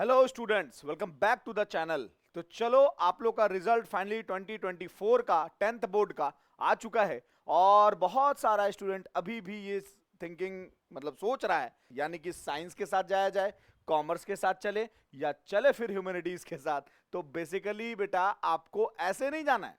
Hello students, welcome back to the channel. तो चलो, आप लोग का रिजल्ट फाइनली 2024 का 10th बोर्ड का आ चुका है। और बहुत सारा स्टूडेंट अभी भी ये थिंकिंग मतलब सोच रहा है, यानी कि साइंस के साथ जाया जाए, कॉमर्स के साथ चले या चले फिर ह्यूमैनिटीज के साथ। तो बेसिकली बेटा, आपको ऐसे नहीं जाना है।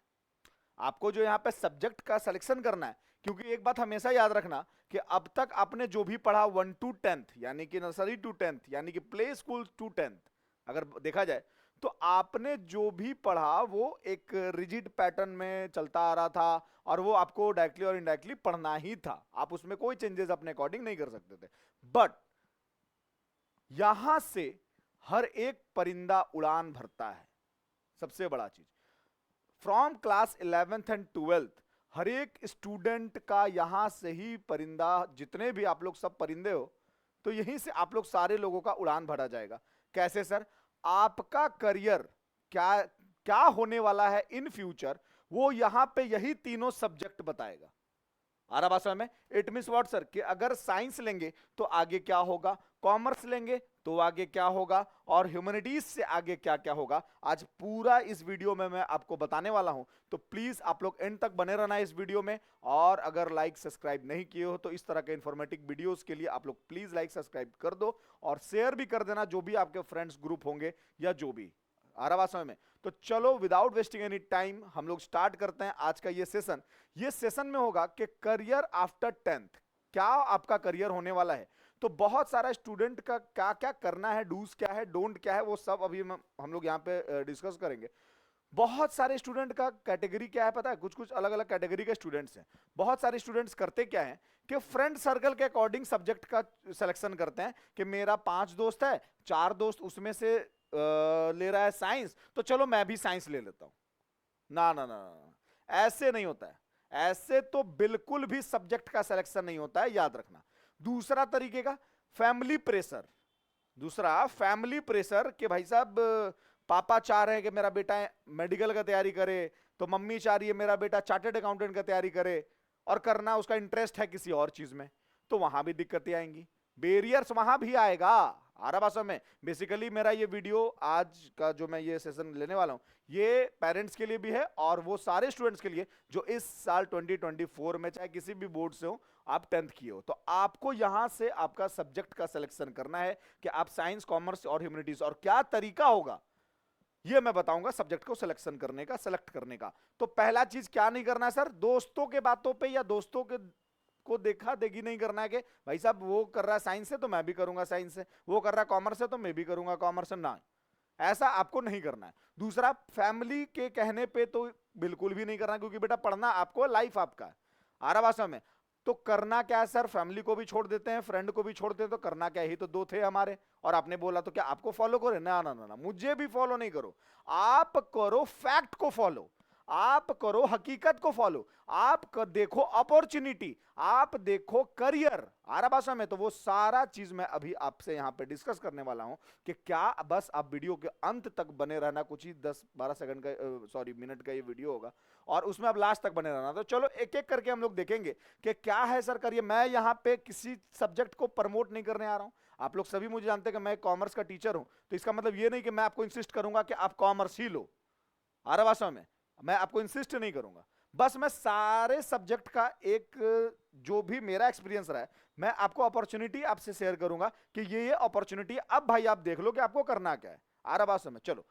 आपको जो यहाँ पे सब्जेक्ट का सिलेक्शन करना है, क्योंकि एक बात हमेशा याद रखना कि अब तक आपने जो भी पढ़ा 1 to 10th, यानी कि नर्सरी टू 10th, यानी कि प्ले स्कूल टू 10th, अगर देखा जाए तो आपने जो भी पढ़ा वो एक रिजिड पैटर्न में चलता आ रहा था। और वो आपको डायरेक्टली और इनडायरेक्टली पढ़ना ही था। आप उसमें कोई चेंजेस अपने अकॉर्डिंग नहीं कर सकते थे। बट यहां से हर एक परिंदा उड़ान भरता है। सबसे बड़ा चीज, from class 11th and 12th हर एक स्टूडेंट का यहां से ही परिंदा, जितने भी आप लोग सब परिंदे हो, तो यहीं से आप लोग सारे लोगों का उड़ान भरा जाएगा। कैसे सर? आपका करियर क्या क्या होने वाला है इन फ्यूचर, वो यहां पे यही तीनों सब्जेक्ट बताएगा। आ रहा बात समझ में? इट मीन व्हाट सर, कि अगर साइंस लेंगे तो आगे क्या होगा, कॉमर्स लेंगे तो आगे क्या होगा, और ह्यूमैनिटीज से आगे क्या क्या होगा, आज पूरा इस वीडियो में मैं आपको बताने वाला हूं। तो प्लीज आप लोग एंड तक बने रहना इस वीडियो में। और अगर लाइक सब्सक्राइब नहीं किए हो तो इस तरह के इंफॉर्मेटिव वीडियोस के लिए आप लोग प्लीज लाइक सब्सक्राइब कर दो, और शेयर भी कर देना जो भी आपके फ्रेंड्स ग्रुप होंगे या जो भी। आ रहा बात समझ में? तो चलो, विदाउट वेस्टिंग एनी टाइम हम लोग स्टार्ट करते हैं आज का ये सेशन। ये सेशन में होगा कि करियर आफ्टर 10th, क्या आपका करियर होने वाला है। तो बहुत सारा स्टूडेंट का क्या क्या करना है, डूज क्या है, डोंट क्या है, वो सब अभी हम लोग यहाँ पे डिस्कस करेंगे। बहुत सारे स्टूडेंट का कैटेगरी क्या है पता है? कुछ कुछ अलग अलग कैटेगरी के स्टूडेंट्स हैं। बहुत सारे स्टूडेंट्स करते क्या है कि फ्रेंड सर्कल के अकॉर्डिंग सब्जेक्ट का सिलेक्शन करते हैं कि मेरा 5 दोस्त है, 4 दोस्त उसमें से ले रहा है साइंस, तो चलो मैं भी साइंस ले लेता हूं। ना ना ना ना, ऐसे नहीं होता है। ऐसे तो बिल्कुल भी सब्जेक्ट का सिलेक्शन नहीं होता है, याद रखना। दूसरा तरीके का, फैमिली प्रेशर। दूसरा फैमिली प्रेशर कि भाई साहब, पापा चाह रहे हैं कि मेरा बेटा मेडिकल का तैयारी करे, तो मम्मी चाह रही है मेरा बेटा चार्टर्ड अकाउंटेंट का तैयारी करे, और करना उसका इंटरेस्ट है किसी और चीज में, तो वहां भी दिक्कतें आएंगी, बेरियर्स वहां भी आएगा। आ रहा बात समझ में? बेसिकली मेरा ये वीडियो आज का जो मैं ये सेशन लेने वाला हूं, ये पेरेंट्स के लिए भी है और वो सारे स्टूडेंट्स के लिए जो इस साल 2024 में चाहे किसी भी बोर्ड से हो, आप 10th किए हो। तो आपको यहां से आपका सब्जेक्ट का सिलेक्शन करना है कि आप साइंस, कॉमर्स और ह्यूमैनिटीज, और क्या तरीका होगा ये मैं बताऊंगा सब्जेक्ट को सिलेक्शन करने का, सेलेक्ट करने का। तो पहला चीज क्या नहीं करना है सर, दोस्तों के बातों पे या दोस्तों के को देखा देखी नहीं करना है कि भाई साहब वो कर रहा है साइंस से तो मैं भी करूंगा साइंस से, वो कर रहा है कॉमर्स से तो मैं भी करूंगा कॉमर्स से। ना, ऐसा आपको नहीं करना है। दूसरा, फैमिली के कहने पे तो बिल्कुल भी नहीं करना, क्योंकि बेटा पढ़ना आपको, लाइफ आपका है। आ रहा बात समझ में? तो करना क्या है सर, फैमिली को भी छोड़ देते हैं, फ्रेंड को भी छोड़ देते हैं, तो करना क्या है, ही तो दो थे हमारे, और आपने बोला तो क्या आपको फॉलो करो? ना ना ना ना, मुझे भी फॉलो नहीं करो। आप करो फैक्ट को फॉलो, आप करो हकीकत को फॉलो, आप देखो अपॉर्चुनिटी, आप देखो करियर। आ रहा भाषा में? तो वो सारा चीज मैं अभी आपसे यहां पे डिस्कस करने वाला हूं कि क्या, बस आप वीडियो के अंत तक बने रहना। कुछ ही 10-12 सेकंड का, सॉरी मिनट का ये वीडियो होगा, और उसमें अब लास्ट तक बने रहना। तो चलो एक एक करके हम लोग देखेंगे कि क्या है सर करियर। मैं यहां पे किसी सब्जेक्ट को प्रमोट नहीं करने आ रहा हूं। आप लोग सभी मुझे जानते हैं कि मैं कॉमर्स का टीचर हूं, तो इसका मतलब ये नहीं कि मैं आपको इंसिस्ट करूंगा कि आप कॉमर्स ही लो। आ रहा भाषा में? मैं आपको इंसिस्ट नहीं करूंगा। बस मैं सारे सब्जेक्ट का एक, जो भी मेरा एक्सपीरियंस रहा है, मैं आपको अपॉर्चुनिटी आपसे शेयर करूंगा कि ये अपॉर्चुनिटी, अब भाई आप देख लो कि आपको करना क्या है। आ रहा बात समझ? चलो,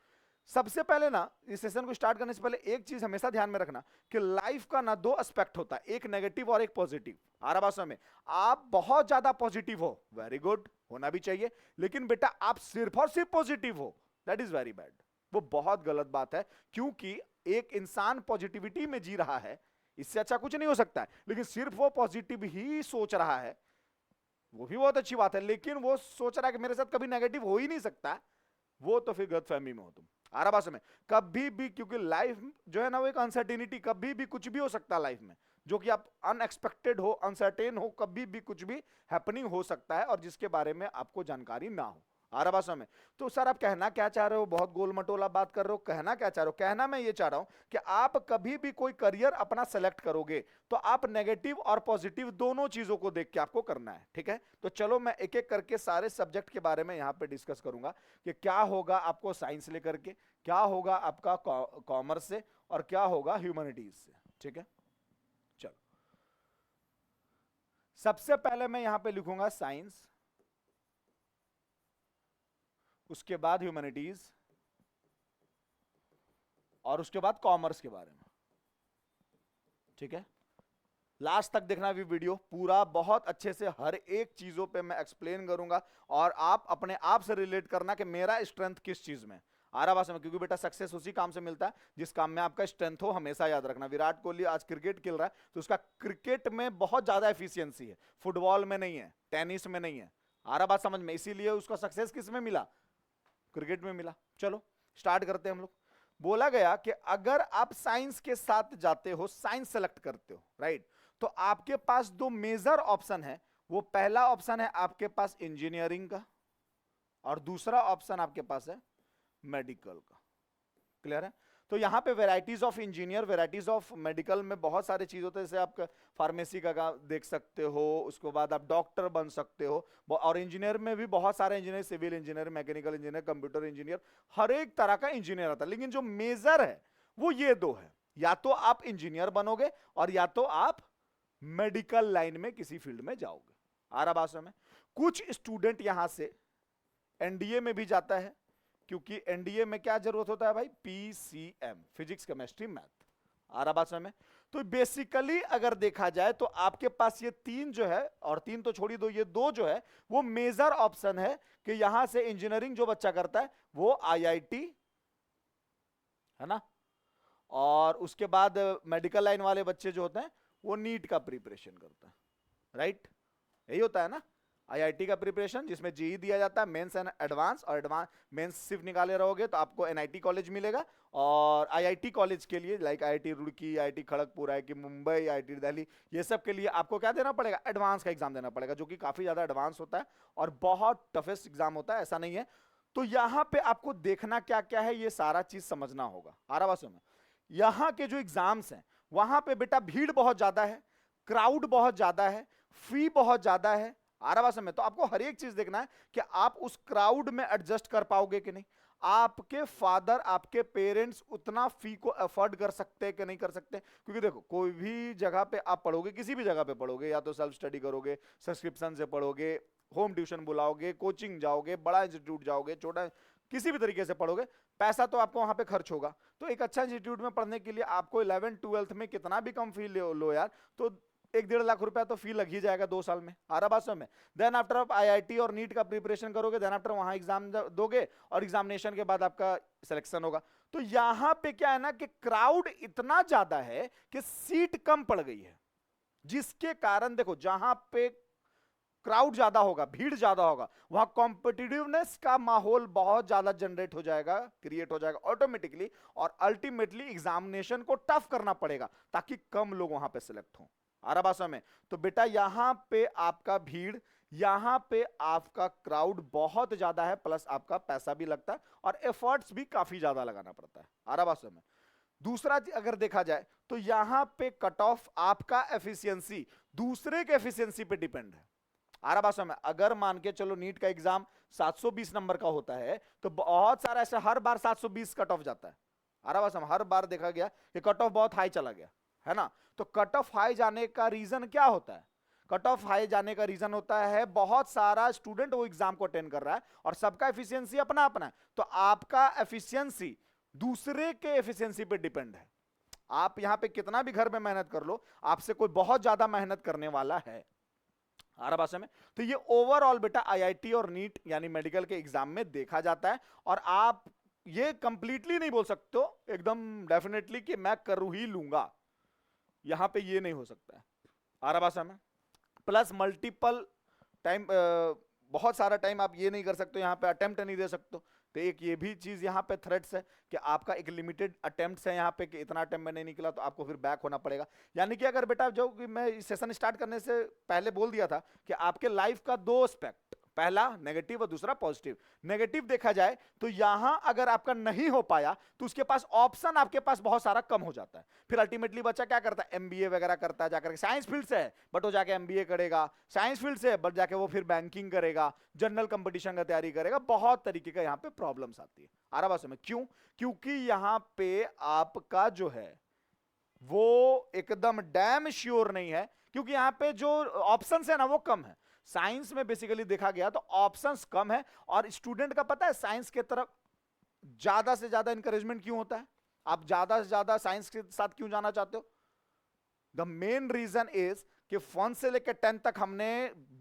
सबसे पहले ना, इस सेशन को स्टार्ट करने से पहले एक चीज हमेशा ध्यान में रखना कि लाइफ का ना दो एस्पेक्ट होता है, एक नेगेटिव और एक पॉजिटिव। आ रहा बात समझ में? आप बहुत ज्यादा पॉजिटिव हो, वेरी गुड, होना भी चाहिए, लेकिन बेटा आप सिर्फ और सिर्फ पॉजिटिव हो, दैट इज वेरी बैड। वो बहुत गलत बात है, क्योंकि एक इंसान पॉजिटिविटी में जी रहा है, इससे अच्छा कुछ नहीं हो सकता है। लेकिन सिर्फ वो पॉजिटिव ही सोच रहा है, वो भी बहुत अच्छी बात है, लेकिन वो सोच रहा है कि मेरे साथ कभी नेगेटिव हो ही नहीं सकता, वो तो फिर गलतफहमी में हो तुम। आ रहा बात समझ? कभी भी, क्योंकि लाइफ जो है ना वो एक अनसर्टेनिटी, कभी भी कुछ भी हो सकता है लाइफ में, जो कि आप अनएक्सपेक्टेड हो, अनसर्टेन हो, कभी भी कुछ भी हैपनिंग हो सकता है, और जिसके बारे में आपको जानकारी ना हो। आ रहा बात समझ में? तो सर आप कहना क्या चाह रहे हो, बहुत गोल मटोला बात कर रहे हो, कहना क्या चाह रहे हो? कहना मैं ये चाह रहा हूं कि आप कभी भी कोई करियर अपना सेलेक्ट करोगे तो आप नेगेटिव और पॉजिटिव दोनों चीजों को देख के आपको करना है, ठीक है? तो चलो मैं एक एक करके सारे सब्जेक्ट के बारे में यहां पे डिस्कस करूंगा कि क्या होगा आपको साइंस लेकर के, क्या होगा आपका कॉमर्स से, और क्या होगा ह्यूमैनिटीज से, ठीक है? चलो सबसे पहले मैं यहां पे लिखूंगा साइंस, उसके बाद ह्यूमैनिटीज, और उसके बाद कॉमर्स के बारे में, ठीक है? लास्ट तक देखना भी वीडियो पूरा, बहुत अच्छे से हर एक चीजों पे मैं एक्सप्लेन करूंगा और आप अपने आप से रिलेट करना कि मेरा स्ट्रेंथ किस चीज में आ रहा है, क्योंकि बेटा सक्सेस उसी काम से मिलता है जिस काम में आपका स्ट्रेंथ हो, हमेशा याद रखना। विराट कोहली आज क्रिकेट खेल रहा है तो उसका क्रिकेट में बहुत ज्यादा एफिशिएंसी है, फुटबॉल में नहीं है, टेनिस में नहीं है, आ रहा बात समझ में? इसीलिए उसका सक्सेस किस में मिला? क्रिकेट में मिला। चलो स्टार्ट करते हैं हम लोग। बोला गया कि अगर आप साइंस के साथ जाते हो, साइंस सेलेक्ट करते हो, राइट, तो आपके पास दो मेजर ऑप्शन है। वो पहला ऑप्शन है आपके पास इंजीनियरिंग का, और दूसरा ऑप्शन आपके पास है मेडिकल का। क्लियर है? तो यहां पे varieties of engineer, varieties of medical में बहुत सारे चीज होते हैं, जैसे आप फार्मेसी का देख सकते हो, उसके बाद आप डॉक्टर बन सकते हो, और इंजीनियर में भी बहुत सारे engineer, civil engineer, mechanical engineer, computer engineer, हर एक तरह का इंजीनियर आता है। लेकिन जो मेजर है वो ये दो है, या तो आप इंजीनियर बनोगे और या तो आप मेडिकल लाइन में किसी फील्ड में जाओगे। आ रहा बात समझ में? कुछ स्टूडेंट यहां से एनडीए में भी जाता है, क्योंकि एनडीए में क्या जरूरत होता है भाई? PCM, physics chemistry math. आ रहा बात समझ में? तो बेसिकली अगर देखा जाए तो आपके पास ये तीन जो है, और तीन तो छोड़ी दो, ये दो जो है वो मेजर ऑप्शन है कि यहां से इंजीनियरिंग जो बच्चा करता है वो आईआईटी, है ना, और उसके बाद मेडिकल लाइन वाले बच्चे जो होते हैं वो नीट का प्रिपरेशन करता है, राइट? यही होता है ना, आईआईटी का प्रिपरेशन, जिसमें जेई दिया जाता है, मेंस एंड एडवांस, और एडवांस मेंस सिर्फ निकाले रहोगे तो आपको एनआईटी कॉलेज मिलेगा, और आईआईटी कॉलेज के लिए like IIT Roorkee, IIT Kharagpur, IIT Mumbai, IIT Delhi, ये सब के लिए आपको क्या देना पड़ेगा? एडवांस का एग्जाम देना पड़ेगा, जो कि काफी ज्यादा एडवांस होता है और बहुत टफेस्ट एग्जाम होता है, ऐसा नहीं है। तो यहां पे आपको देखना क्या क्या है, ये सारा चीज समझना होगा। आ रहा बात में? यहां के जो एग्जाम्स हैं वहां पे बेटा भीड़ बहुत ज्यादा है, क्राउड बहुत ज्यादा है, फी बहुत ज्यादा है। आ रहा बात समझ में? तो आपको हर एक चीज देखना है कि आप उस क्राउड में एडजस्ट कर पाओगे कि नहीं, आपके फादर, आपके पेरेंट्स उतना फी को अफोर्ड कर सकते हैं कि नहीं कर सकते। क्योंकि देखो, कोई भी जगह पे आप पढ़ोगे, किसी भी जगह पे पढ़ोगे, या तो सेल्फ स्टडी करोगे, सब्सक्रिप्शन से पढ़ोगे, होम ट्यूशन बुलाओगे, कोचिंग जाओगे, बड़ा इंस्टीट्यूट जाओगे, छोटा, किसी भी तरीके से पढ़ोगे, पैसा तो आपको वहां पे खर्च होगा। तो एक अच्छा इंस्टीट्यूट में पढ़ने के लिए आपको 11th-12th में कितना भी कम फी लो यार, तो 1-1.5 लाख रुपया तो फी लग ही जाएगा 2 साल में। आ रहा बात समझ में? देन आफ्टर आप आईआईटी और नीट का प्रिपरेशन करोगे, देन आफ्टर वहां एग्जाम दोगे, और एग्जामिनेशन के बाद आपका सिलेक्शन होगा। तो यहां पे क्या है ना कि क्राउड इतना ज्यादा है कि सीट कम पड़ गई है, जिसके कारण देखो जहां पे क्राउड ज्यादा होगा, भीड़ ज्यादा होगा, वहां कॉम्पिटिटिवनेस का माहौल बहुत ज्यादा जनरेट हो जाएगा, क्रिएट हो जाएगा ऑटोमेटिकली, और अल्टीमेटली एग्जामिनेशन को टफ करना पड़ेगा ताकि कम लोग वहां पे सिलेक्ट हों। आ रहा भाषा में? तो बेटा यहां पे आपका भीड़, यहां पे आपका क्राउड बहुत ज्यादा है, प्लस आपका पैसा भी लगता है और एफर्ट्स भी काफी ज्यादा लगाना पड़ता है। आ रहा भाषा में? दूसरा अगर देखा जाए तो यहां पे कट ऑफ आपका एफिशिएंसी दूसरे के एफिशिएंसी पे डिपेंड है। आ रहा भाषा में? अगर मान के चलो नीट का एग्जाम 720 नंबर का होता है तो बहुत सारा ऐसा हर बार 720 कट ऑफ जाता है। आ रहा भाषा में? हर बार देखा गया कि कट ऑफ बहुत हाई चला गया है ना। तो कट ऑफ हाई जाने का रीजन क्या होता है? कट ऑफ हाई जाने का रीजन होता है बहुत सारा स्टूडेंट वो एग्जाम को अटेंड कर रहा है और सबका एफिशिएंसी अपना अपना है, तो आपका एफिशिएंसी दूसरे के एफिशिएंसी पे डिपेंड है। आप यहां पे कितना भी घर में मेहनत कर लो, आपसे कोई बहुत ज्यादा मेहनत करने वाला है। आ रहा भाषा में? तो ये ओवरऑल बेटा आईआईटी और नीट यानी मेडिकल के एग्जाम में देखा जाता है, और आप ये कंप्लीटली नहीं बोल सकते हो एकदम डेफिनेटली कि मैं कर ही लूंगा, यहां पे ये नहीं हो सकता है। आ रहा भाषा में? प्लस मल्टीपल टाइम, बहुत सारा टाइम आप ये नहीं कर सकते, यहां पे अटेम्प्ट नहीं दे सकते। तो एक ये भी चीज यहां पे थ्रेट्स है कि आपका एक लिमिटेड अटेम्प्ट्स है यहां पे, कि इतना अटेम्प्ट में नहीं निकला तो आपको फिर बैक होना पड़ेगा। यानी कि अगर बेटा, जो कि मैं सेशन स्टार्ट करने से पहले बोल दिया था कि आपके लाइफ का दो एस्पेक्ट, पहला नेगेटिव और दूसरा पॉजिटिव। नेगेटिव देखा जाए तो यहां अगर आपका नहीं हो पाया तो उसके पास ऑप्शन आपके पास बहुत सारा कम हो जाता है। फिर अल्टीमेटली बच्चा क्या करता है, एमबीए वगैरह करता है जाकर, साइंस फील्ड से है बट वो जाके एमबीए करेगा, साइंस फील्ड से है बट जाके वो फिर बैंकिंग करेगा, जनरल कंपटीशन का तैयारी करेगा, बहुत तरीके का यहां पे प्रॉब्लम्स आती है। आ रहा बात समझ? क्यों? क्योंकि यहां पे आपका जो है वो एकदम डैम श्योर नहीं है, क्योंकि यहां पे जो ऑप्शंस है ना वो कम है। साइंस में बेसिकली देखा गया तो ऑप्शंस कम है, और स्टूडेंट का पता है साइंस के तरफ ज्यादा से ज्यादा इंकरेजमेंट क्यों होता है, आप ज्यादा से ज्यादा साइंस के साथ क्यों जाना चाहते हो? द मेन रीजन इज कि 1 से लेकर 10 तक हमने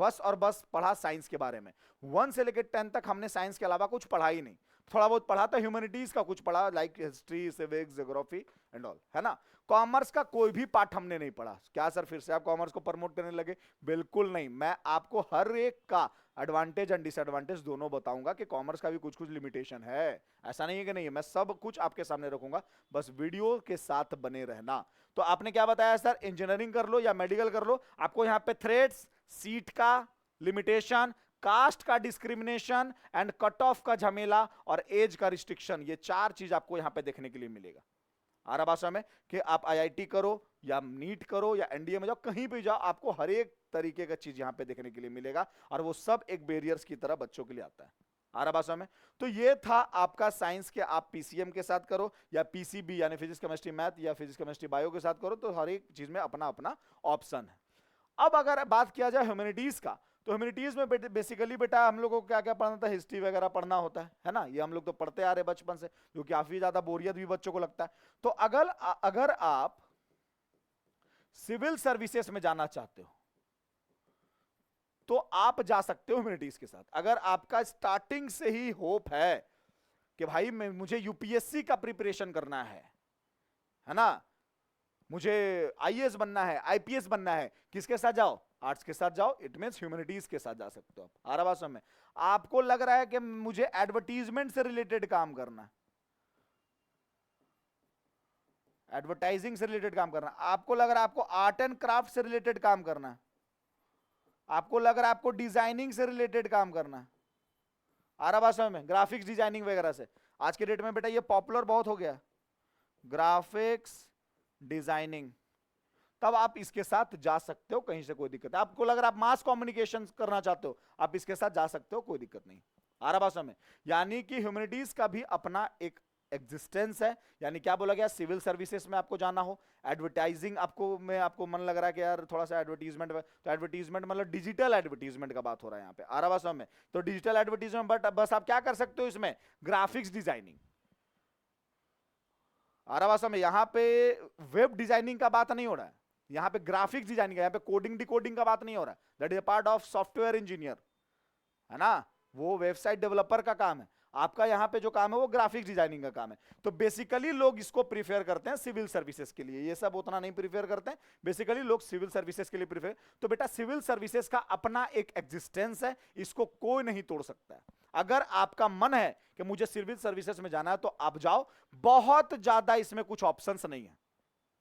बस और बस पढ़ा साइंस के बारे में। 1 से लेकर 10 तक हमने साइंस के अलावा कुछ पढ़ा ही नहीं। थोड़ा बहुत पढ़ा था ह्यूमैनिटीज का, कुछ पढ़ा like history, civics, geography and all, है ना। कॉमर्स का कोई भी पार्ट हमने नहीं पढ़ा। क्या सर फिर से आप कॉमर्स को प्रमोट करने लगे? बिल्कुल नहीं, मैं आपको हर एक का एडवांटेज एंड डिसएडवांटेज दोनों बताऊंगा कि कॉमर्स का भी कुछ कुछ लिमिटेशन है, ऐसा नहीं है कि नहीं है, मैं सब कुछ आपके सामने रखूंगा, बस वीडियो के साथ बने रहना। तो आपने क्या बताया सर, इंजीनियरिंग कर लो या मेडिकल कर लो, आपको यहां पे थ्रेड्स, सीट का लिमिटेशन, कास्ट का डिस्क्रिमिनेशन एंड कट ऑफ का झमेला और एज का रिस्ट्रिक्शन, ये 4 चीज आपको यहां पे देखने के लिए मिलेगा। आ रहा भाषा में कि आप आईआईटी करो या नीट करो या एनडीए में जाओ, कहीं भी जाओ, आपको हर एक तरीके का चीज यहां पे देखने के लिए मिलेगा, और वो सब एक बैरियर्स की तरह बच्चों के लिए आता है। आ रहा भाषा में? तो ये था आपका साइंस के, आप पीसीएम के साथ करो या पीसीबी यानी फिजिक्स केमिस्ट्री मैथ या फिजिक्स केमिस्ट्री बायो के साथ करो, तो हर एक चीज में अपना अपना ऑप्शन है। अब अगर बात किया जाए ह्यूमैनिटीज का, तो ह्यूमैनिटीज में बेसिकली बेटा हम लोग को क्या क्या पढ़ना था, हिस्ट्री वगैरह पढ़ना होता है ना, ये हम लोग तो पढ़ते आ रहे बचपन से, जो कि काफी ज्यादा बोरियत भी बच्चों को लगता है। तो अगर आप सिविल सर्विसेज में जाना चाहते हो तो आप जा सकते हो ह्यूमैनिटीज के साथ। अगर आपका स्टार्टिंग से ही होप है कि भाई मुझे यूपीएससी का प्रिपरेशन करना है ना, मुझे आईएएस बनना है, आईपीएस बनना है, किसके साथ जाओ? आर्ट्स के साथ जाओ, इट मींस ह्यूमैनिटीज के साथ जा सकते हो आप। आ रहा बात समझ में? आपको लग रहा है कि मुझे एडवर्टीजमेंट से रिलेटेड काम करना है, एडवर्टाइजिंग से रिलेटेड काम करना, आपको लग रहा है आपको आर्ट एंड क्राफ्ट से रिलेटेड काम करना है, आपको लग रहा है आपको डिजाइनिंग से रिलेटेड काम करना है, आ रहा बात समझ में, ग्राफिक्स डिजाइनिंग वगैरह से, आज के डेट में बेटा ये पॉपुलर बहुत हो गया, ग्राफिक्स डिजाइनिंग, तब आप इसके साथ जा सकते हो, कहीं से कोई दिक्कत है। आपको लग रहा है आप मास कम्युनिकेशन करना चाहते हो, आप इसके साथ जा सकते हो, कोई दिक्कत नहीं। आ रहा बात समझ में? यानी कि ह्यूमैनिटीज का भी अपना एक एग्जिस्टेंस है। यानी क्या बोला गया, सिविल सर्विसेज में आपको जाना हो, एडवर्टाइजिंग आपको मन लग रहा है कि यार थोड़ा सा एडवर्टीजमेंट, तो एडवर्टीजमेंट मतलब डिजिटल एडवर्टीजमेंट का बात हो रहा है यहाँ पे। आ रहा बात समझ में? तो डिजिटल एडवर्टीजमेंट, बट बस आप क्या कर सकते हो इसमें, ग्राफिक्स डिजाइनिंग। आ रहा बात समझ में? यहाँ पे वेब डिजाइनिंग का बात नहीं हो रहा है, यहाँ पे ग्राफिक्स डिजाइनिंग का, यहाँ पे कोडिंग डिकोडिंग का बात नहीं हो रहा है, that is a part of software engineer, है ना, वो वेबसाइट डेवलपर का काम है। आपका यहाँ पे जो काम है वो ग्राफिक्स डिजाइनिंग का काम है। तो बेसिकली लोग इसको प्रीफर करते हैं सिविल सर्विसेज के लिए, ये सब उतना नहीं प्रीफर करते हैं, बेसिकली लोग सिविल सर्विसेज के लिए प्रीफर। तो बेटा सिविल सर्विसेज का अपना एक एग्जिस्टेंस है, इसको कोई नहीं तोड़ सकता है। अगर आपका मन है कि मुझे सिविल सर्विसेज में जाना है तो आप जाओ, बहुत ज्यादा इसमें कुछ ऑप्शंस नहीं है,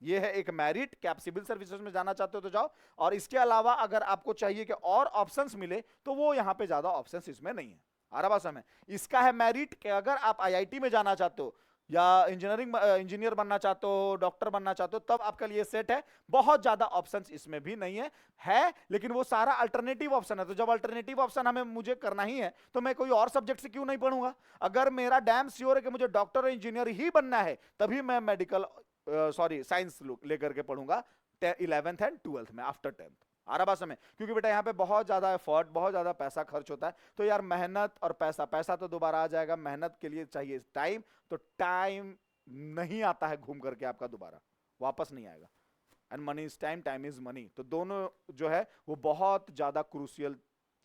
ये है एक मेरिट कि आप सिविल सर्विसेज में जाना चाहते हो तो जाओ। और इसके अलावा अगर आपको चाहिए कि और ऑप्शंस मिले तो वो यहां पे ज्यादा ऑप्शंस इसमें नहीं है। आ रहा बात समझ में? इसका है मेरिट कि अगर आप आईआईटी में जाना चाहते हो या इंजीनियर बनना चाहते हो, डॉक्टर बनना चाहते हो, तब आपके लिए सेट है। बहुत ज्यादा ऑप्शंस इसमें भी नहीं है लेकिन वो सारा अल्टरनेटिव ऑप्शन है। तो जब अल्टरनेटिव ऑप्शन हमें मुझे करना ही है तो मैं कोई और सब्जेक्ट से क्यों नहीं पढ़ूंगा? अगर मेरा डैम श्योर है कि मुझे डॉक्टर और इंजीनियर ही बनना है, तभी मैं मेडिकल साइंस लेकर के पढ़ूंगा 11th एंड 12th में, आफ्टर 10th। आ रहा बात समझ? क्योंकि बेटा यहाँ पे बहुत ज्यादा एफर्ट, बहुत ज्यादा पैसा खर्च होता है। तो यार मेहनत और पैसा, पैसा तो दोबारा आ जाएगा, मेहनत के लिए चाहिए टाइम, तो टाइम नहीं आता है घूम करके आपका, दोबारा वापस नहीं आएगा। And money is time, time is money, तो दोनों जो है वो बहुत ज्यादा क्रूशियल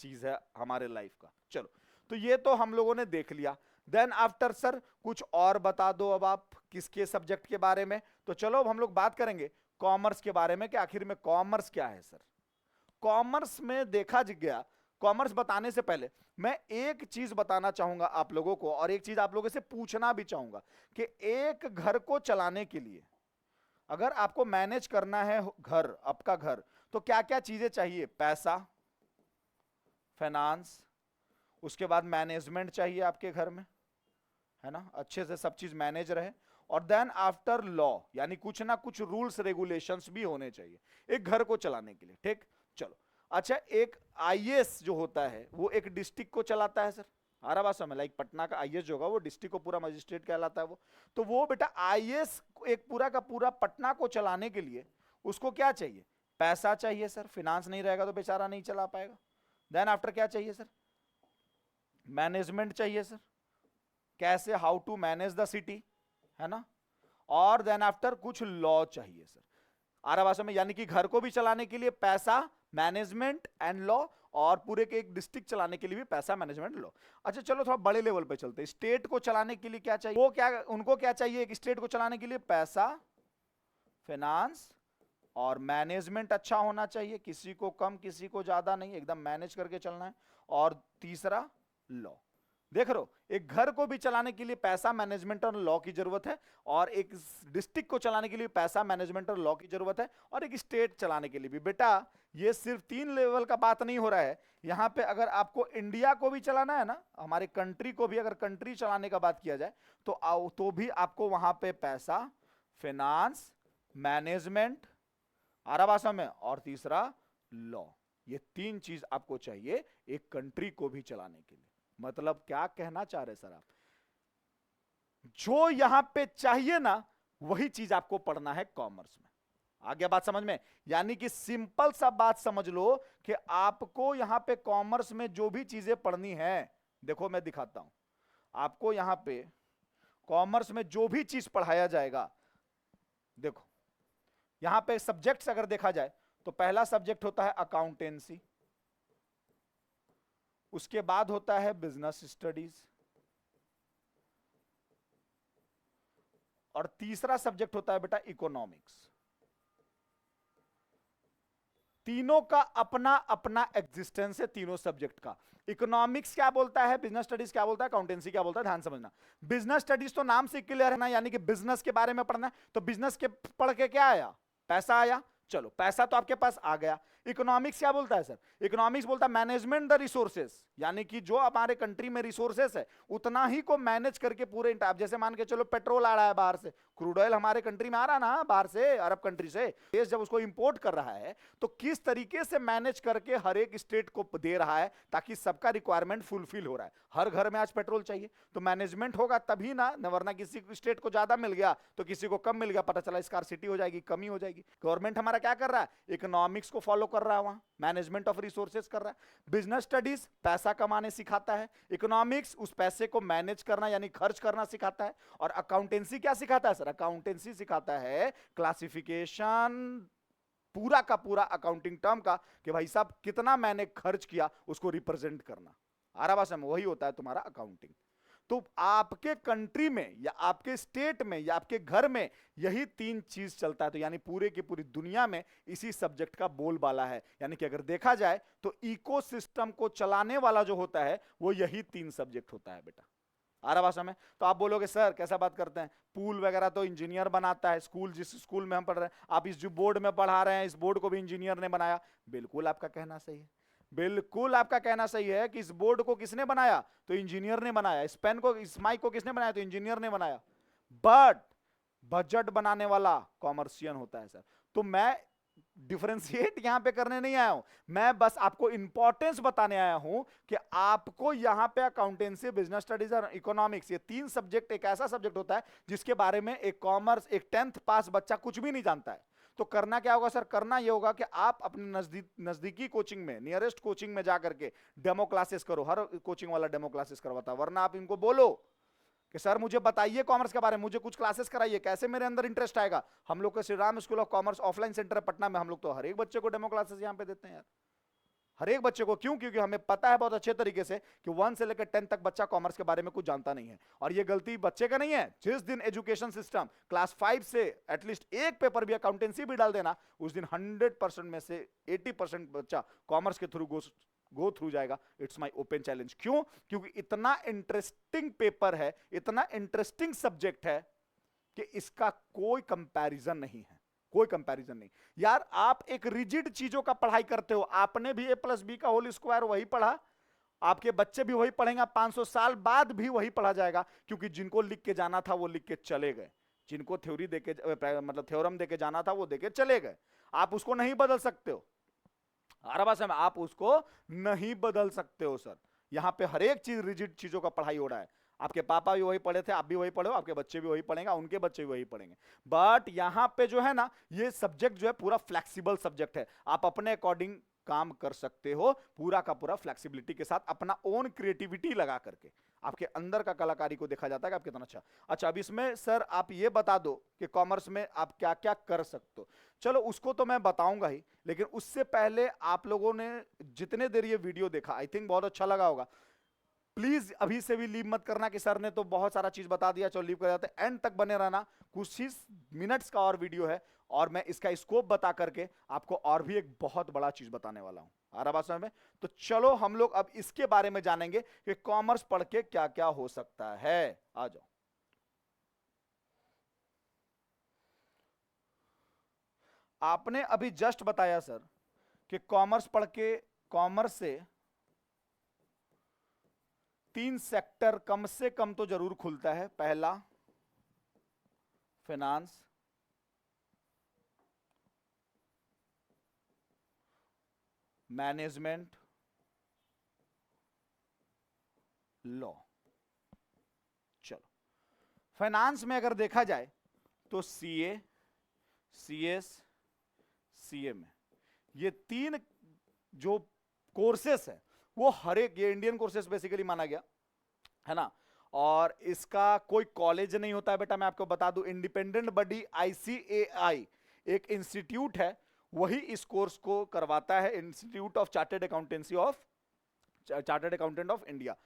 चीज है हमारे लाइफ का। चलो, तो ये तो हम लोगों ने देख लिया। देन आफ्टर सर कुछ और बता दो अब आप किसके सब्जेक्ट के बारे में। तो चलो अब हम लोग बात करेंगे कॉमर्स के बारे में कि आखिर में कॉमर्स क्या है सर। कॉमर्स में देखा गया, कॉमर्स बताने से पहले मैं एक चीज बताना चाहूंगा आप लोगों को, और एक चीज आप लोगों से पूछना भी चाहूंगा कि एक घर को चलाने के लिए, अगर आपको मैनेज करना है घर, आपका घर, तो क्या क्या चीजें चाहिए? पैसा, फाइनेंस, उसके बाद मैनेजमेंट चाहिए आपके घर में, है ना, अच्छे से सब चीज मैनेज रहे। और देन आफ्टर लॉ, यानी कुछ ना कुछ रूल्स रेगुलेशंस भी होने चाहिए एक घर को चलाने के लिए, ठीक। चलो, अच्छा, एक आईएएस जो होता है वो एक डिस्ट्रिक्ट को चलाता है सर, आ रहा बात समझ, लाइक पटना का आईएएस जो होगा वो डिस्ट्रिक्ट को पूरा मजिस्ट्रेट कहलाता है वो। तो वो बेटा आईएएस एक पूरा का पूरा पटना को चलाने के लिए उसको क्या चाहिए, पैसा चाहिए सर, फिनांस नहीं रहेगा तो बेचारा नहीं चला पाएगा। देन आफ्टर क्या चाहिए सर, मैनेजमेंट चाहिए सर, कैसे, how to manage the city, है ना। और देन आफ्टर कुछ लॉ चाहिए सर, आरा भाषा में, यानी कि घर को भी चलाने के लिए पैसा, मैनेजमेंट एंड लॉ, और पूरे के एक डिस्ट्रिक्ट चलाने के लिए भी पैसा, मैनेजमेंट, लॉ। अच्छा चलो थोड़ा बड़े लेवल पे चलते हैं, स्टेट को चलाने के लिए क्या चाहिए, वो क्या, उनको क्या चाहिए एक स्टेट को चलाने के लिए, पैसा, फाइनेंस और मैनेजमेंट अच्छा होना चाहिए, किसी को कम किसी को ज्यादा नहीं, एकदम मैनेज करके चलना है। और तीसरा लॉ, देख रहे हो, एक घर को भी चलाने के लिए पैसा, मैनेजमेंट और लॉ की जरूरत है, और एक डिस्ट्रिक्ट को चलाने के लिए पैसा, मैनेजमेंट और लॉ की जरूरत है, और एक स्टेट चलाने के लिए भी। बेटा ये सिर्फ 3 लेवल का बात नहीं हो रहा है यहां पे, अगर आपको इंडिया को भी चलाना है ना, हमारे कंट्री को भी अगर कंट्री चलाने का बात किया जाए तो भी आपको वहां पे पैसा, फाइनेंस, मैनेजमेंट, आरा भाषा में, और तीसरा लॉ, ये 3 चीज आपको चाहिए एक कंट्री को भी चलाने के लिए। मतलब क्या कहना चाह रहे सर आप, जो यहां पे चाहिए ना वही चीज आपको पढ़ना है कॉमर्स में। आ गया बात समझ में, यानी कि सिंपल सा बात समझ लो कि आपको यहां पे कॉमर्स में जो भी चीजें पढ़नी है, देखो मैं दिखाता हूं आपको यहां पे कॉमर्स में जो भी चीज पढ़ाया जाएगा। देखो यहां पे सब्जेक्ट्स अगर देखा जाए तो पहला सब्जेक्ट होता है अकाउंटेंसी, उसके बाद होता है बिजनेस स्टडीज, और तीसरा सब्जेक्ट होता है बेटा इकोनॉमिक्स। तीनों का अपना अपना एग्जिस्टेंस है, तीनों सब्जेक्ट का। इकोनॉमिक्स क्या बोलता है, बिजनेस स्टडीज क्या बोलता है, अकाउंटेंसी क्या बोलता है, ध्यान समझना। बिजनेस स्टडीज तो नाम से क्लियर है ना, यानी कि बिजनेस के बारे में पढ़ना है, तो बिजनेस के पढ़ के क्या आया, पैसा आया, चलो पैसा तो आपके पास आ गया। इकोनॉमिक्स क्या बोलता है सर, इकोनॉमिक्स बोलता है मैनेजमेंट द रिसोर्सेस, यानी कि जो हमारे कंट्री में रिसोर्सेस है उतना ही को मैनेज करके पूरे, आप जैसे मान के चलो पेट्रोल आ रहा है बाहर से, क्रूड ऑयल हमारे कंट्री में आ रहा ना बाहर से, अरब कंट्री से, देश जब उसको इंपोर्ट कर रहा है तो किस तरीके से मैनेज करके हर एक स्टेट को दे रहा है ताकि सबका रिक्वायरमेंट फुलफिल हो रहा है। हर घर में आज पेट्रोल चाहिए तो मैनेजमेंट होगा तभी ना, वरना किसी स्टेट को ज्यादा मिल गया तो किसी को कम मिल गया, पता चला स्कार्सिटी हो जाएगी, कमी हो जाएगी। गवर्नमेंट हमारा क्या कर रहा है, इकोनॉमिक्स को फॉलो कर रहा है, वहां मैनेजमेंट ऑफ रिसोर्सेज कर रहा है। बिजनेस स्टडीज पैसा कमाने सिखाता है, इकोनॉमिक्स उस पैसे को मैनेज करना यानी खर्च करना सिखाता है, और अकाउंटेंसी क्या सिखाता है सर, अकाउंटेंसी सिखाता है क्लासिफिकेशन, पूरा का पूरा अकाउंटिंग टर्म का, कि भाई साहब कितना मैंने खर्च किया उसको रिप्रेजेंट करना, आरा भाषा में वही होता है तुम्हारा अकाउंटिंग। तो आपके कंट्री में या आपके स्टेट में या आपके घर में यही 3 चीज चलता है, तो यानी पूरे की पूरी दुनिया में इसी सब्जेक्ट का बोलबाला है। यानी कि अगर देखा जाए तो इकोसिस्टम को चलाने वाला जो होता है वो यही 3 सब्जेक्ट होता है बेटा, आरा भाषा में। तो आप बोलोगे सर कैसा बात करते हैं, पूल वगैरह तो इंजीनियर बनाता है, स्कूल जिस स्कूल में हम पढ़ रहे हैं, आप इस जो बोर्ड में पढ़ा रहे हैं इस बोर्ड को भी इंजीनियर ने बनाया। बिल्कुल आपका कहना सही है, बिल्कुल आपका कहना सही है कि इस बोर्ड को किसने बनाया, तो इंजीनियर ने बनाया। इस पेन को, इस माइक को किसने बनाया, तो इंजीनियर ने बनाया। बट बजट बनाने वाला कॉमर्शियन होता है सर। तो मैं डिफरेंशिएट यहां पे करने नहीं आया हूं, मैं बस आपको इंपॉर्टेंस बताने आया हूं कि आपको यहां पे अकाउंटेंसी, बिजनेस स्टडीज और इकोनॉमिक्स, ये 3 सब्जेक्ट एक ऐसा सब्जेक्ट होता है जिसके बारे में एक कॉमर्स, एक 10th पास बच्चा कुछ भी नहीं जानता है। तो करना क्या होगा सर, करना ये होगा कि आप अपने नजदीकी कोचिंग में, नियरेस्ट कोचिंग में जाकर के डेमो क्लासेस करो, हर कोचिंग वाला डेमो क्लासेस करवाता, वरना आप इनको बोलो कि सर मुझे बताइए कॉमर्स के बारे में, मुझे कुछ क्लासेस कराइए, कैसे मेरे अंदर इंटरेस्ट आएगा। हम लोग का Shri Ram school of commerce offline centre है पटना में, हम लोग तो हर एक बच्चे को डेमो क्लासेस यहाँ पे देते हैं यार, हर एक बच्चे को। क्यों, क्योंकि हमें पता है बहुत अच्छे तरीके से कि 1 से लेकर 10 तक बच्चा कॉमर्स के बारे में कुछ जानता नहीं है। और ये गलती बच्चे का नहीं है, जिस दिन एजुकेशन सिस्टम क्लास 5 से एटलीस्ट एक पेपर भी अकाउंटेंसी भी डाल देना, उस दिन 100% में से 80% बच्चा कॉमर्स के थ्रू गो थ्रू जाएगा। It's my open challenge. क्यों, क्योंकि इतना इंटरेस्टिंग पेपर है, इतना इंटरेस्टिंग सब्जेक्ट है कि इसका कोई कंपैरिजन नहीं है, कोई कंपैरिजन नहीं यार। आप एक रिजिड चीजों का पढ़ाई करते हो, आपने भी a+b का होल स्क्वायर वही पढ़ा, आपके बच्चे भी वही पढ़ेंगे, 500 साल बाद भी वही पढ़ा जाएगा, क्योंकि जिनको लिख के जाना था वो लिख के चले गए, जिनको थ्योरी देके मतलब थ्योरम देके जाना था वो देके चले गए। आप उसको नहीं बदल सकते हो, हर भाषा में आप उसको नहीं बदल सकते हो सर। यहां पे हर एक चीज रिजिड चीजों का पढ़ाई हो रहा है। आपके पापा भी वही पढ़े थे, आप भी वही पढ़े हो, आपके बच्चे भी वही पढ़ेंगे, उनके बच्चे भी वही पढ़ेंगे। बट यहां पे जो है ना, ये सब्जेक्ट जो है पूरा फ्लेक्सिबल सब्जेक्ट है, आप अपने अकॉर्डिंग काम कर सकते हो, पूरा का पूरा फ्लेक्सिबिलिटी के साथ, अपना ओन क्रिएटिविटी लगा करके आपके अंदर का कलाकारी को देखा जाता है कि आप कितना अच्छा। अच्छा, अब इसमें सर आप ये बता दो कि कॉमर्स में आप क्या क्या कर सकते हो। चलो उसको तो मैं बताऊंगा ही, लेकिन उससे पहले आप लोगों ने जितने देर ये वीडियो देखा, आई थिंक बहुत अच्छा लगा होगा। प्लीज अभी से भी लीव मत करना कि सर ने तो बहुत सारा चीज बता दिया, चलो लीव कर जाते, एंड तक बने रहना। कुछ ही मिनट्स का और वीडियो है, और मैं इसका स्कोप बता करके आपको और भी एक बहुत बड़ा चीज बताने वाला हूं। आ रहा बात समझ में? तो चलो हम लोग अब इसके बारे में जानेंगे कि कॉमर्स पढ़ के क्या क्या हो सकता है। आ जाओ। आपने अभी जस्ट बताया सर कि कॉमर्स पढ़ के, कॉमर्स से 3 सेक्टर कम से कम तो जरूर खुलता है। पहला फाइनेंस, मैनेजमेंट, लॉ। चलो, फाइनेंस में अगर देखा जाए तो सीए, सीएस, सीए में ये 3 जो कोर्सेस है वो हर एक, ये इंडियन कोर्सेस बेसिकली माना गया है ना। और इसका कोई कॉलेज नहीं होता है बेटा, मैं आपको बता दूं, इंडिपेंडेंट बॉडी आईसीएआई एक इंस्टीट्यूट है, वही इस कोर्स को करवाता है, institute of chartered accountancy of, chartered accountant of India.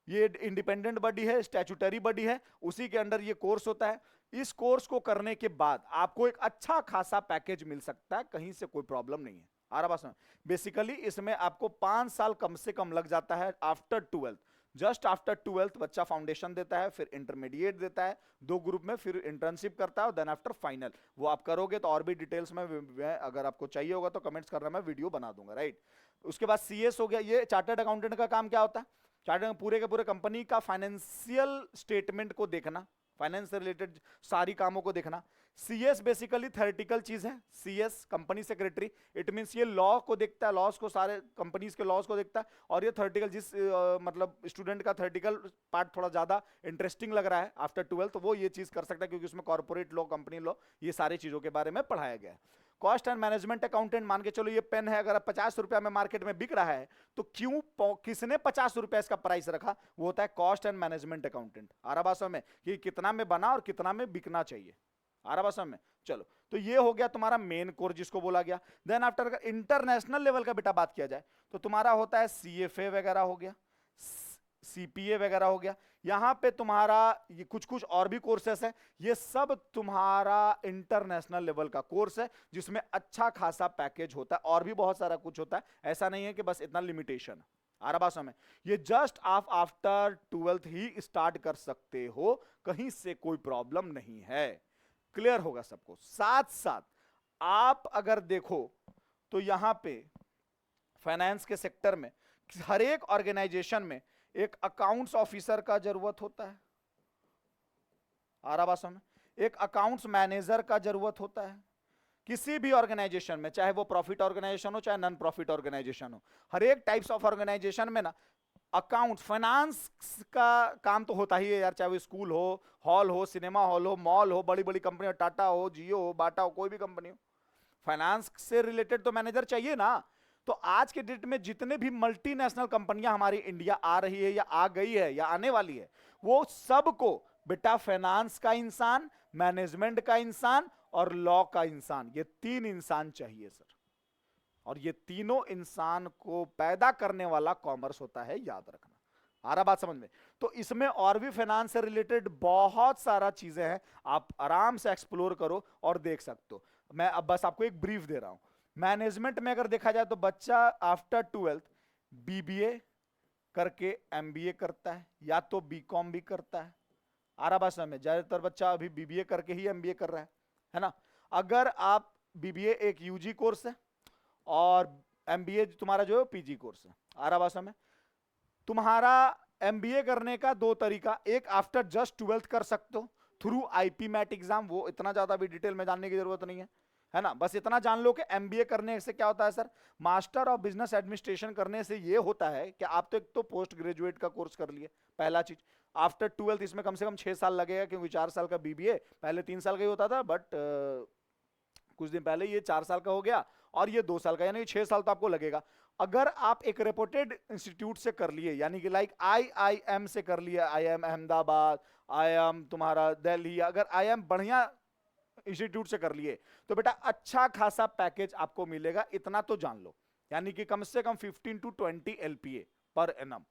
ये इंडिपेंडेंट बॉडी है, स्टैट्यूटरी बॉडी है, उसी के अंडर ये कोर्स होता है। इस कोर्स को करने के बाद आपको एक अच्छा खासा पैकेज मिल सकता है, कहीं से कोई प्रॉब्लम नहीं है। आ रहा बात समझ? बेसिकली इसमें आपको 5 साल कम से कम लग जाता है after 12th। Just after 12th बच्चा फाउंडेशन देता है, फिर इंटरमीडिएट देता है 2 ग्रुप में, फिर इंटर्नशिप करता है, और देन आफ्टर फाइनल वो आप करोगे। तो और भी डिटेल्स में अगर आपको चाहिए होगा तो कमेंट्स करना, मैं वीडियो बना दूंगा, राइट। उसके बाद सीएस हो गया। ये चार्टर्ड अकाउंटेंट का काम क्या होता है? चार्टर्ड पूरे के पूरे कंपनी का फाइनेंशियल स्टेटमेंट को देखना, फाइनेंस से रिलेटेड सारी कामों को देखना। सीएस बेसिकली थ्योरेटिकल चीज है। CS company secretary, it means ये लॉ को देखता है, लॉज को, सारे कंपनीज के लॉज को देखता है। और ये थ्योरेटिकल, जिस मतलब स्टूडेंट का थ्योरेटिकल पार्ट थोड़ा ज्यादा इंटरेस्टिंग लग रहा है आफ्टर 12th, तो वो ये चीज कर सकता है, क्योंकि उसमें कॉर्पोरेट लॉ, कंपनी लॉ, ये सारी चीजों के बारे में पढ़ाया गया है। कॉस्ट एंड मैनेजमेंट अकाउंटेंट, मान के चलो ये पेन है, अगर 50 रुपया में मार्केट में बिक रहा है, तो क्यों, किसने 50 रुपया इसका प्राइस रखा? वो होता है कॉस्ट एंड मैनेजमेंट अकाउंटेंट। आ रहा बात समझ में कि कितना में बना और कितना में बिकना चाहिए? आ रहा बात समझ में? चलो, तो ये हो गया तुम्हारा मेन कोर्स जिसको बोला गया। देन आफ्टर अगर इंटरनेशनल लेवल का बेटा बात किया जाए तो तुम्हारा होता है सीएफए वगैरह हो गया, सीपीए वगैरह हो गया। यहां पे तुम्हारा ये कुछ कुछ और भी कोर्सेस है, ये सब तुम्हारा इंटरनेशनल लेवल का कोर्स है, जिसमें अच्छा खासा पैकेज होता है, और भी बहुत सारा कुछ होता है। ऐसा नहीं है कि बस इतना लिमिटेशन। आ रहा बात समझ में? ये जस्ट आप आफ्टर 12th ही स्टार्ट कर सकते हो, कहीं से कोई प्रॉब्लम नहीं है। क्लियर होगा सबको? साथ साथ आप अगर देखो तो यहां पे फाइनेंस के सेक्टर में हर एक ऑर्गेनाइजेशन में एक अकाउंट्स ऑफिसर का जरूरत होता है। आ रहा बात समझ? एक अकाउंट्स मैनेजर का जरूरत होता है किसी भी ऑर्गेनाइजेशन में, चाहे वो प्रॉफिट ऑर्गेनाइजेशन हो चाहे नॉन प्रॉफिट ऑर्गेनाइजेशन हो। हर एक टाइप्स ऑफ ऑर्गेनाइजेशन में ना अकाउंट, फाइनेंस का काम तो होता ही है यार, चाहे वो स्कूल हो, हॉल हो, सिनेमा हॉल हो, मॉल हो, बड़ी बड़ी कंपनी हो, टाटा हो, जियो हो, बाटा हो, कोई भी कंपनी हो, फाइनेंस से रिलेटेड तो मैनेजर चाहिए ना। तो आज के डेट में जितने भी मल्टीनेशनल कंपनियां हमारी इंडिया आ रही है या आ गई है या आने वाली है, वो सबको बेटा फाइनेंस का इंसान, मैनेजमेंट का इंसान और लॉ का इंसान, ये 3 इंसान चाहिए सर। और ये तीनों इंसान को पैदा करने वाला कॉमर्स होता है, याद रखना। आ रहा बात समझ में? तो इसमें और भी फाइनेंस से रिलेटेड बहुत सारा चीजें हैं, आप आराम से एक्सप्लोर करो और देख सकते हो। मैं अब बस आपको एक ब्रीफ दे रहा हूं। मैनेजमेंट में अगर देखा जाए तो बच्चा आफ्टर 12th बीबीए करके एमबीए करता है, या तो बीकॉम भी करता है। आ रहा बात समझ में? ज्यादातर बच्चा अभी बीबीए करके ही एमबीए कर रहा है ना। अगर आप बीबीए एक यूजी कोर्स है और एमबीए तुम्हारा जो है पीजी कोर्स है। आ रहा बात समझ में? तुम्हारा एमबीए करने का दो तरीका, एक आफ्टर जस्ट 12th कर सकते हो थ्रू आईपी मैट एग्जाम, वो इतना ज्यादा भी डिटेल में जानने की जरूरत नहीं है ना, बस इतना जान लो कि एमबीए करने से क्या होता है sir, master of business administration करने से ये होता है कि आप तो एक तो पोस्ट ग्रेजुएट का कोर्स कर लिए, पहला चीज। आफ्टर 12th इसमें कम से कम 6 साल लगेगा, क्योंकि 4 साल का बीबीए, पहले 3 साल का ही होता था, बट कुछ दिन पहले ये 4 साल का हो गया और ये 2 साल का, यानी 6 साल तो आपको लगेगा। अगर आप एक रेपुटेड इंस्टीट्यूट से कर लिए, यानी कि लाइक आईआईएम से कर लिए, आईआईएम अहमदाबाद, आईआईएम तुम्हारा दिल्ली, अगर आईआईएम बढ़िया इंस्टीट्यूट से कर लिए तो बेटा अच्छा खासा पैकेज आपको मिलेगा, इतना तो जान लो, यानी कि कम से कम 15 to 20 एलपीए पर एनम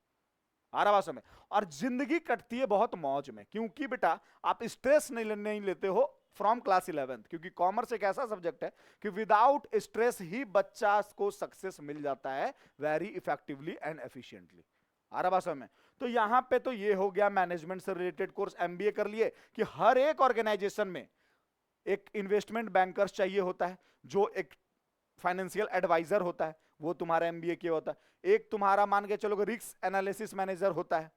आरावास में। और जिंदगी कटती है बहुत मौज में, क्योंकि बेटा आप स्ट्रेस नहीं लेते हो फ्रॉम क्लास 11th, क्योंकि कॉमर्स एक ऐसा सब्जेक्ट है कि विदाउट स्ट्रेस ही बच्चा को सक्सेस मिल जाता है वेरी इफेक्टिवली एंड एफिशिएंटली आरावास में। तो यहां पे तो ये हो गया मैनेजमेंट से रिलेटेड कोर्स, एमबीए कर लिए कि हर एक ऑर्गेनाइजेशन में एक इन्वेस्टमेंट बैंकर्स चाहिए होता है, जो एक फाइनेंशियल एडवाइजर होता है, वो तुम्हारा एमबीए किया होता है। एक तुम्हारा मान के चलो रिस्क एनालिसिस मैनेजर होता है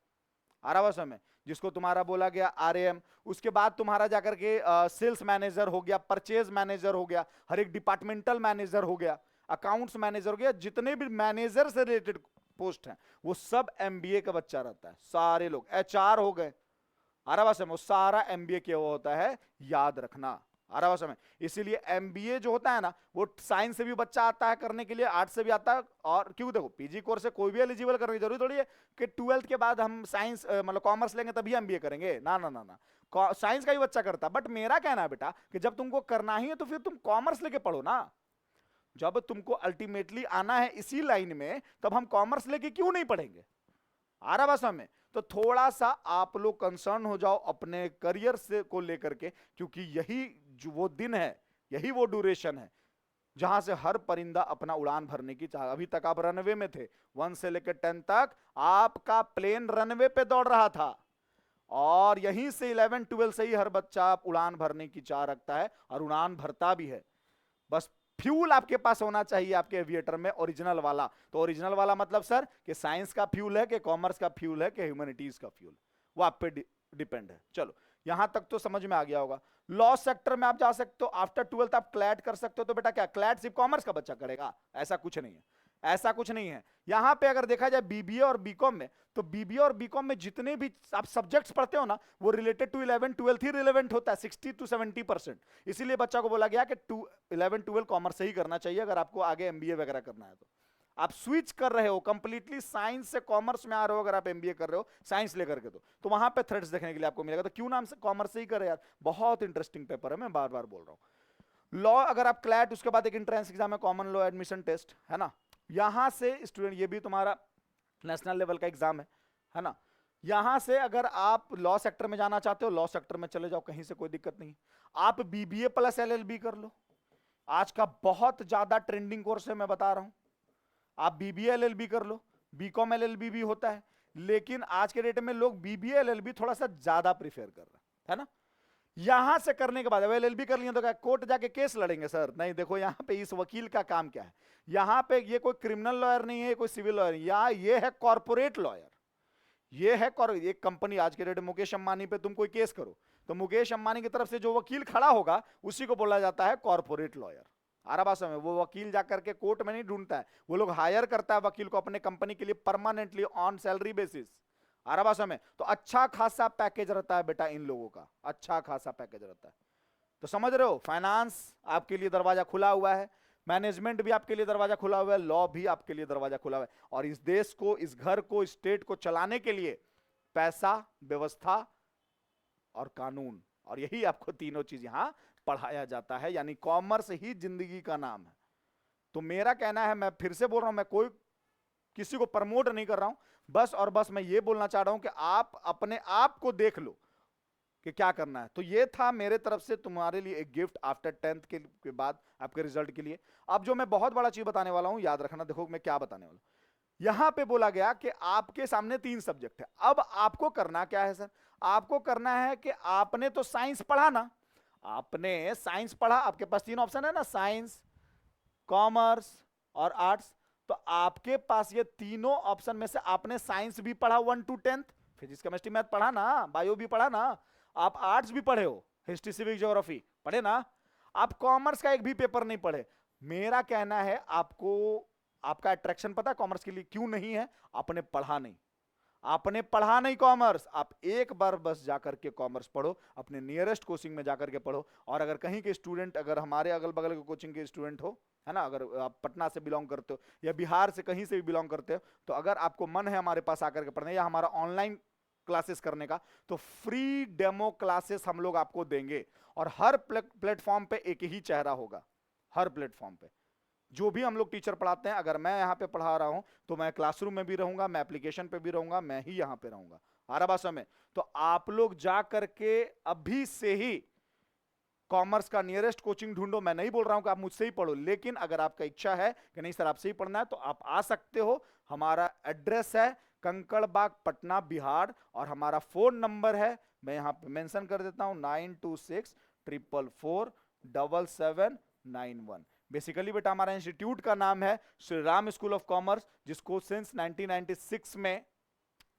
आरावास में, जिसको तुम्हारा बोला गया आरएएम। उसके बाद तुम्हारा जाकर के सेल्स मैनेजर हो गया, परचेज मैनेजर हो गया, हर एक डिपार्टमेंटल मैनेजर हो गया, अकाउंट्स मैनेजर हो गया, जितने भी मैनेजर से रिलेटेड पोस्ट हैं वो सब एमबीए का बच्चा रहता है, सारे लोग। एचआर हो गए आरावास में, वो सारा एमबीए किया हुआ होता है, याद रखना आरावास में। इसीलिए एमबीए जो होता है ना, वो साइंस से भी बच्चा आता है करने के लिए, आर्ट्स से भी आता है। और क्यों, देखो पीजी कोर्स से कोई भी एलिजिबल करने की जरूरत थोड़ी है कि 12th के बाद हम साइंस मतलब कॉमर्स लेंगे तभी एमबीए करेंगे, ना ना ना ना, साइंस का ही बच्चा करता है। बट मेरा कहना है बेटा कि जब तुमको करना ही है तो फिर तुम कॉमर्स लेके पढ़ो ना, जब तुमको अल्टीमेटली आना है इसी लाइन में, तब हम कॉमर्स लेके क्यों नहीं पढ़ेंगे आरावास में। तो थोड़ा सा आप लोग कंसर्न हो जाओ अपने करियर से को लेकर के, क्योंकि यही जो वो दिन है, यही वो ड्यूरेशन है जहां से हर परिंदा अपना उड़ान भरने की चाह। अभी तक आप रनवे में थे, 1 से लेकर 10 तक आपका प्लेन रनवे पे दौड़ रहा था, और यहीं से 11 12 से ही हर बच्चा उड़ान भरने की चाह रखता है और उड़ान भरता भी है। बस फ्यूल आपके पास होना चाहिए आपके एविएटर में, ओरिजिनल वाला। तो ओरिजिनल वाला मतलब सर कि साइंस का फ्यूल है कि कॉमर्स का फ्यूल है कि ह्यूमैनिटीज का फ्यूल, वो आप पे डिपेंड है। चलो यहां तक तो समझ में आ गया होगा। लॉ सेक्टर में आप जा सकते हो, आफ्टर 12th आप क्लैट कर सकते हो। तो बेटा क्या क्लैट सिर्फ कॉमर्स का बच्चा करेगा? ऐसा कुछ नहीं है, ऐसा कुछ नहीं है। यहां पे अगर देखा जाए बीबीए और बीकॉम में, तो बीबीए और बीकॉम में जितने भी आप सब्जेक्ट्स पढ़ते हो ना, वो रिलेटेड टू 11 12 ही रिलेवेंट होता है, 60 to 70%। इसीलिए बच्चा को बोला गया कि 11 12 कॉमर्स से ही करना चाहिए अगर आपको आगे एमबीए वगैरह करना है। तो आप स्विच कर रहे हो कंप्लीटली, साइंस से कॉमर्स में आ रहे हो, अगर आप एमबीए कर रहे हो साइंस लेकर के, तो वहां पे थ्रेड्स देखने के लिए आपको मिलेगा। तो क्यों नाम से कॉमर्स से ही करे यार, बहुत इंटरेस्टिंग पेपर है, मैं बार बार बोल रहा हूं। लॉ अगर आप क्लैट, उसके बाद एक एंट्रेंस एग्जाम है, कॉमन लॉ एडमिशन टेस्ट, है ना। यहां से स्टूडेंट, ये भी तुम्हारा नेशनल लेवल का एग्जाम है ना। यहां से अगर आप लॉ सेक्टर में जाना चाहते हो, लॉ सेक्टर में चले जाओ, कहीं से कोई दिक्कत नहीं। आप बीबीए प्लस एलएलबी कर लो, आज का बहुत ज्यादा ट्रेंडिंग कोर्स है, मैं बता रहा हूं। आप बीबीए एलएलबी कर लो, बीकॉम एलएलबी भी होता है, लेकिन आज के डेट में लोग बीबीए एलएलबी थोड़ा सा ज्यादा प्रीफर कर रहे हैं, है ना। यहां से करने के बाद अब एलएलबी कर लिया तो क्या कोर्ट जाके केस लड़ेंगे सर? नहीं, देखो यहां पे इस वकील का काम क्या है, यहां पे ये कोई क्रिमिनल लॉयर नहीं है, कोई सिविल लॉयर, या ये है कॉर्पोरेट लॉयर। ये है एक कंपनी, आज के डेट में मुकेश अंबानी पे तुम कोई केस करो तो मुकेश अंबानी की तरफ से जो वकील खड़ा होगा उसी को बोला जाता है कॉर्पोरेट लॉयर। आराभाषा में वो वकील जाकर के कोर्ट में नहीं ढूंढता है, वो लोग हायर करता है वकील को अपने कंपनी के लिए परमानेंटली ऑन सैलरी बेसिस। आराभाषा में तो अच्छा खासा पैकेज रहता है बेटा इन लोगों का, अच्छा खासा पैकेज रहता है। तो समझ रहे हो, फाइनेंस आपके लिए दरवाजा खुला हुआ है, मैनेजमेंट भी आपके लिए दरवाजा खुला हुआ है, लॉ भी आपके लिए दरवाजा खुला हुआ है। और इस देश को, इस घर को, स्टेट को चलाने के लिए पैसा, व्यवस्था और कानून, और यही आपको तीनों चीज यहां पढ़ाया जाता है, यानी कॉमर्स ही जिंदगी का नाम है। तो मेरा कहना है, मैं फिर से बोल रहा हूं, मैं कोई किसी को प्रमोट नहीं कर रहा हूं, बस और बस मैं ये बोलना चाह रहा हूं कि आप अपने आप को देख लो कि क्या करना है। तो ये था मेरे तरफ से तुम्हारे लिए एक गिफ्ट आफ्टर 10th के बाद आपके रिजल्ट के लिए। अब जो मैं बहुत बड़ा चीज बताने वाला हूं, याद रखना, देखो मैं क्या बताने वाला हूं। यहां पे बोला गया कि आपके सामने 3 सब्जेक्ट है, अब आपको करना क्या है सर? आपको करना है कि आपने तो साइंस पढ़ा ना, आपने साइंस पढ़ा, आपके पास 3 ऑप्शन है ना, साइंस, कॉमर्स और आर्ट्स। तो आपके पास ये तीनों ऑप्शन में से आपने साइंस भी पढ़ा 1 to 10th, physics chemistry math पढ़ा ना, बायो भी पढ़ा ना, आप आर्ट्स भी पढ़े हो, हिस्ट्री सिविक ज्योग्राफी पढ़े ना, आप कॉमर्स का एक भी पेपर नहीं पढ़े। मेरा कहना है आपको, आपका अट्रैक्शन पता है कॉमर्स के लिए क्यों नहीं है? आपने पढ़ा नहीं, आपने पढ़ा नहीं कॉमर्स। आप एक बार बस जाकर के कॉमर्स पढ़ो, अपने नियरेस्ट कोचिंग में जाकर के पढ़ो। और अगर कहीं के स्टूडेंट, अगर हमारे अगल बगल के कोचिंग के स्टूडेंट हो, है ना, अगर आप पटना से बिलोंग करते हो या बिहार से कहीं से भी बिलोंग करते हो, तो अगर आपको मन है हमारे पास आकर के पढ़ने या हमारा ऑनलाइन क्लासेस करने का, तो फ्री डेमो क्लासेस हम लोग आपको देंगे। और हर प्लेटफॉर्म पे एक ही चेहरा होगा, हर प्लेटफॉर्म पे जो भी हम लोग टीचर पढ़ाते हैं, अगर मैं यहाँ पे पढ़ा रहा हूं तो मैं क्लासरूम में भी रहूंगा, मैं एप्लीकेशन पे भी रहूंगा, मैं ही यहाँ पे रहूंगा। आ रहा बात समझ में? तो आप लोग जा करके अभी से ही कॉमर्स का नियरेस्ट कोचिंग ढूंढो। मैं नहीं बोल रहा हूं कि आप मुझसे ही पढ़ो, लेकिन अगर आपका इच्छा है कि नहीं सर आपसे ही पढ़ना है, तो आप आ सकते हो। हमारा एड्रेस है कंकड़बाग पटना बिहार, और हमारा फोन नंबर है, मैं यहाँ पे मेंशन कर देता हूँ, 9264447791। बेसिकली बेटा हमारा इंस्टीट्यूट का नाम है Shri Ram school of commerce, जिसको सिंस 1996 में,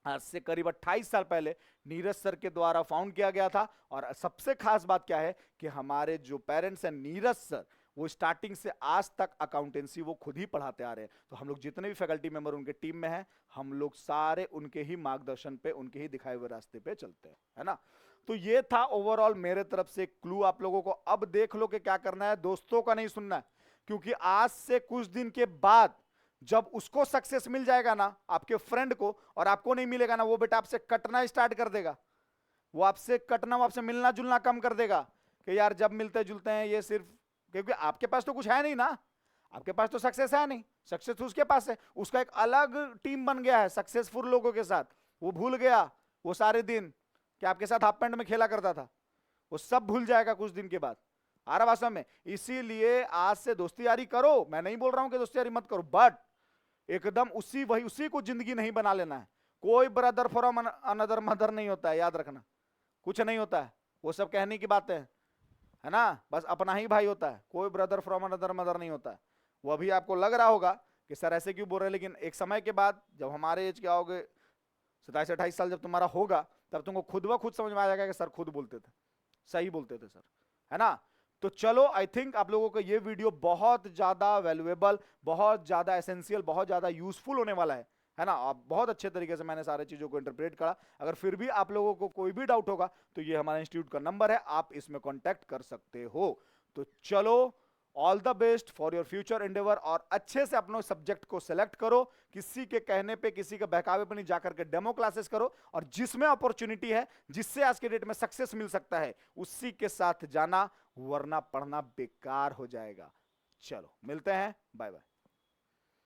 आज से करीब 28 साल पहले नीरज सर के द्वारा फाउंड किया गया था। और सबसे खास बात क्या है कि हमारे जो पेरेंट्स हैं नीरज सर, वो स्टार्टिंग से आज तक अकाउंटेंसी वो खुद ही पढ़ाते आ रहे हैं। तो हम लोग जितने भी फैकल्टी मेंबर उनके टीम में हैं, हम लोग सारे उनके ही मार्गदर्शन पे, उनके ही दिखाए हुए रास्ते पे चलते हैं, है ना। तो ये था ओवरऑल मेरे तरफ से क्लू आप लोगों को। अब देख लो कि क्या करना है, दोस्तों का नहीं सुनना है, क्योंकि आज से कुछ दिन के बाद जब उसको सक्सेस मिल जाएगा ना, आपके फ्रेंड को, और आपको नहीं मिलेगा ना, वो बेटा आपसे कटना स्टार्ट कर देगा। वो आपसे कटना, वो आपसे मिलना जुलना कम कर देगा कि यार जब मिलते जुलते हैं ये सिर्फ, क्योंकि आपके पास तो कुछ है नहीं ना, आपके पास तो सक्सेस है नहीं, सक्सेस उसके पास है। उसका एक अलग टीम बन गया है सक्सेसफुल लोगों के साथ। वो भूल गया वो सारे दिन कि आपके साथ हाफ पैंट में खेला करता था, वो सब भूल जाएगा कुछ दिन के बाद। आ रहा भाषा में? इसीलिए आज से दोस्ती यारी करो, मैं नहीं बोल रहा हूं कि दोस्ती यारी मत करो, बट एकदम उसी को जिंदगी नहीं बना लेना है। कोई ब्रदर फ्रॉम अनदर मदर नहीं होता है, याद रखना, कुछ नहीं होता है, वो सब कहने की बातें है ना, बस अपना ही भाई होता है, कोई ब्रदर फ्रॉम अनदर मदर नहीं होता है। वो अभी आपको लग रहा होगा कि सर ऐसे क्यों बोल रहे हैं, लेकिन एक समय के बाद जब हमारे एज के आओगे, 27-28 साल जब तुम्हारा होगा, तब तुमको खुद ब खुद समझ में आ जाएगा कि सर खुद बोलते थे, सही बोलते थे सर, है ना। तो चलो, आई थिंक आप लोगों को ये वीडियो बहुत ज्यादा वैल्यूएबल, बहुत ज्यादा एसेंशियल, बहुत ज्यादा यूजफुल होने वाला है ना। आप बहुत अच्छे तरीके से मैंने सारे चीजों को इंटरप्रेट करा। अगर फिर भी आप लोगों को कोई भी डाउट होगा तो ये हमारे इंस्टीट्यूट का नंबर है, आप इसमें कॉन्टैक्ट कर सकते हो। तो चलो, all the best for your future Endeavour, और अच्छे से अपने सब्जेक्ट को सिलेक्ट करो, किसी के कहने पे, किसी के बहकावे पे नहीं जाकर के डेमो क्लासेस करो, और जिसमें अपॉर्चुनिटी है, जिससे आज के डेट में सक्सेस मिल सकता है, उसी के साथ जाना, वरना पढ़ना बेकार हो जाएगा। चलो मिलते हैं, बाय बाय।